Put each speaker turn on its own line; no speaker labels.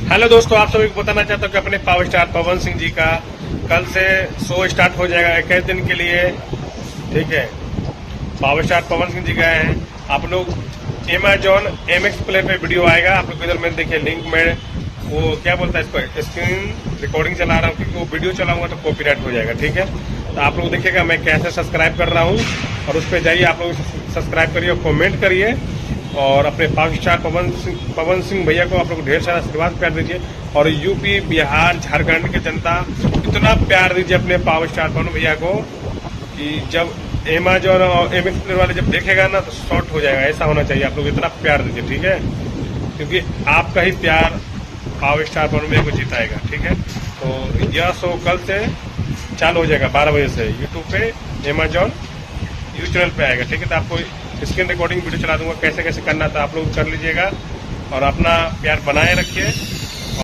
Hello दोस्तों, आप सभी को बताना चाहता हूँ कि अपने पावर स्टार पवन सिंह जी का कल से शो स्टार्ट हो जाएगा 21 दिन के लिए। ठीक है, पावर स्टार पवन सिंह जी गए हैं। आप लोग Amazon MX प्ले पे वीडियो आएगा, आप लोग इधर में देखिए लिंक में वो क्या बोलता है इसको स्क्रीन रिकॉर्डिंग चला रहा हूँ, क्योंकि वो वीडियो चलाऊंगा तो कॉपीराइट हो जाएगा। ठीक है, तो आप लोग देखिएगा मैं कैसे सब्सक्राइब कर रहा हूँ, और उस पर जाइए, आप लोग सब्सक्राइब करिए और कॉमेंट करिए, और अपने पावर स्टार पवन सिंह भैया को आप लोग ढेर सारा आशीर्वाद प्यार दीजिए। और यूपी, बिहार, झारखंड की जनता इतना प्यार दीजिए अपने पावर स्टार पवन भैया को कि जब Amazon और MX प्लेयर वाले जब देखेगा ना तो शॉर्ट हो जाएगा। ऐसा होना चाहिए, आप लोग इतना प्यार दीजिए। ठीक है, क्योंकि आपका ही प्यार पावर स्टार पवन भैया को जिताएगा। ठीक है, तो यह शो कल से चालू हो जाएगा 12 बजे से यूट्यूब पे, Amazon यूट्यूब चैनल पे आएगा। ठीक है, तो आपको स्क्रीन रिकॉर्डिंग वीडियो चला दूंगा, कैसे कैसे करना था आप लोग कर लीजिएगा, और अपना प्यार बनाए रखिए।